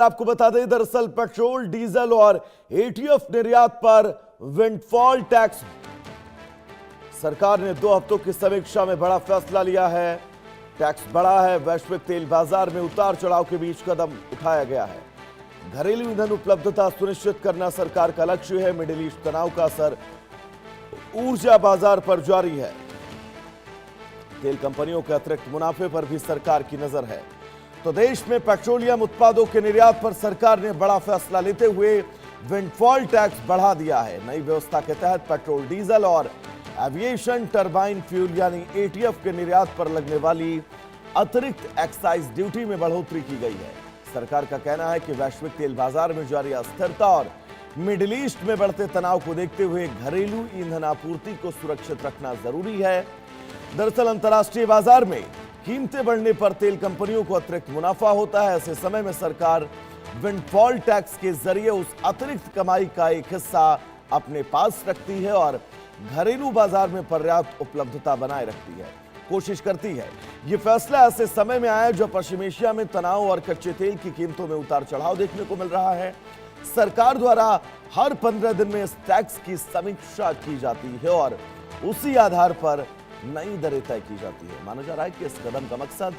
आपको बता दें, दरअसल पेट्रोल, डीजल और एटीएफ निर्यात पर विंडफॉल टैक्स सरकार ने 2 हफ्तों की समीक्षा में बड़ा फैसला लिया है। टैक्स बढ़ा है। वैश्विक तेल बाजार में उतार चढ़ाव के बीच कदम उठाया गया है। घरेलू ईंधन उपलब्धता सुनिश्चित करना सरकार का लक्ष्य है। मिडिल ईस्ट तनाव का असर ऊर्जा बाजार पर जारी है। तेल कंपनियों के अतिरिक्त मुनाफे पर भी सरकार की नजर है। तो देश में पेट्रोलियम उत्पादों के निर्यात पर सरकार ने बड़ा फैसला लेते हुए विंडफॉल टैक्स बढ़ा दिया है। नई व्यवस्था के तहत पेट्रोल, डीजल और एविएशन टरबाइन फ्यूल यानी एटीएफ के निर्यात पर लगने वाली अतिरिक्त एक्साइज ड्यूटी में बढ़ोतरी की गई है। सरकार का कहना है कि वैश्विक तेल बाजार में जारी अस्थिरता और मिडिल ईस्ट में बढ़ते तनाव को देखते हुए घरेलू ईंधन आपूर्ति को सुरक्षित रखना जरूरी है। दरअसल अंतर्राष्ट्रीय बाजार में कीमतें बढ़ने पर तेल कंपनियों को अतिरिक्त मुनाफा होता है। ऐसे समय में सरकार विंडफॉल टैक्स के जरिए उस अतिरिक्त कमाई का एक हिस्सा अपने पास रखती है और घरेलू बाजार में पर्याप्त उपलब्धता बनाए रखती है, कोशिश करती है। यह फैसला ऐसे समय में आया जब पश्चिम एशिया में तनाव और कच्चे तेल की कीमतों में उतार चढ़ाव देखने को मिल रहा है। सरकार द्वारा हर 15 दिन में इस टैक्स की समीक्षा की जाती है और उसी आधार पर नई दरें तय की जाती है। माना जा रहा है कि इस कदम का मकसद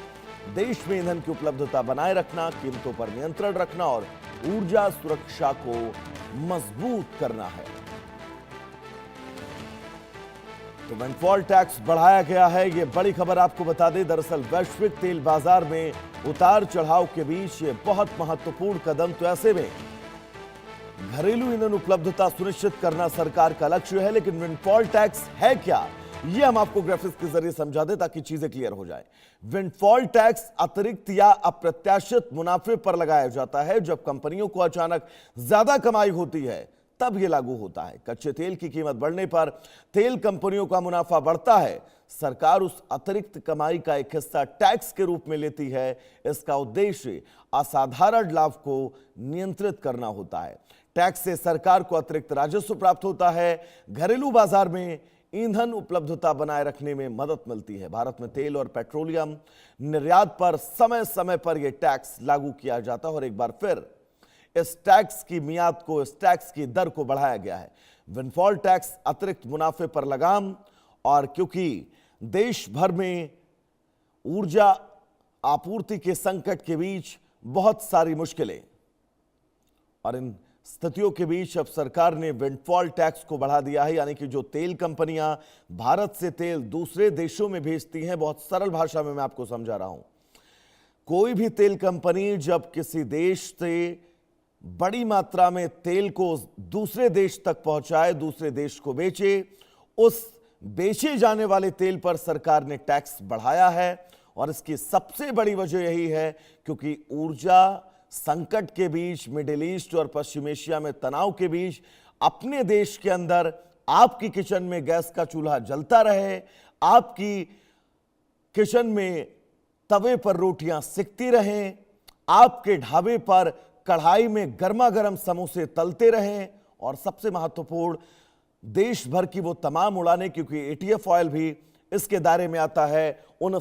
देश में ईंधन की उपलब्धता बनाए रखना, कीमतों पर नियंत्रण रखना और ऊर्जा सुरक्षा को मजबूत करना है। तो विंडफॉल टैक्स बढ़ाया गया है। यह बड़ी खबर आपको बता दें। दरअसल वैश्विक तेल बाजार में उतार चढ़ाव के बीच ये बहुत महत्वपूर्ण कदम। तो ऐसे में घरेलू ईंधन उपलब्धता सुनिश्चित करना सरकार का लक्ष्य है। लेकिन विंडफॉल टैक्स है क्या, ये हम आपको ग्राफिक्स के जरिए समझा दें ताकि चीजें क्लियर हो जाए। विंडफॉल टैक्स अतिरिक्त या अप्रत्याशित मुनाफे पर लगाया जाता है। जब कंपनियों को अचानक ज्यादा कमाई होती है तब यह लागू होता है। कच्चे तेल की कीमत बढ़ने पर तेल कंपनियों का मुनाफा बढ़ता है। सरकार उस अतिरिक्त कमाई का एक हिस्सा टैक्स के रूप में लेती है। इसका उद्देश्य असाधारण लाभ को नियंत्रित करना होता है। टैक्स से सरकार को अतिरिक्त राजस्व प्राप्त होता है। घरेलू बाजार में ईंधन उपलब्धता बनाए रखने में मदद मिलती है। भारत में तेल और पेट्रोलियम निर्यात पर समय समय पर यह टैक्स लागू किया जाता है और एक बार फिर इस टैक्स की मियाद को, इस टैक्स की दर को बढ़ाया गया है। विंडफॉल टैक्स अतिरिक्त मुनाफे पर लगाम, और क्योंकि देश भर में ऊर्जा आपूर्ति के संकट के बीच बहुत सारी मुश्किलें, और इन स्थितियों के बीच अब सरकार ने विंडफॉल टैक्स को बढ़ा दिया है। यानी कि जो तेल कंपनियां भारत से तेल दूसरे देशों में भेजती हैं, बहुत सरल भाषा में मैं आपको समझा रहा हूं, कोई भी तेल कंपनी जब किसी देश से बड़ी मात्रा में तेल को दूसरे देश तक पहुंचाए, दूसरे देश को बेचे, उस बेचे जाने वाले तेल पर सरकार ने टैक्स बढ़ाया है। और इसकी सबसे बड़ी वजह यही है क्योंकि ऊर्जा संकट के बीच, मिडिल ईस्ट और पश्चिम एशिया में तनाव के बीच अपने देश के अंदर आपकी किचन में गैस का चूल्हा जलता रहे, आपकी किचन में तवे पर रोटियां सिकती रहें, आपके ढाबे पर कढ़ाई में गर्मा गर्म समोसे तलते रहें, और सबसे महत्वपूर्ण देश भर की वो तमाम उड़ानें, क्योंकि एटीएफ ऑयल भी इसके दायरे में आता है, उन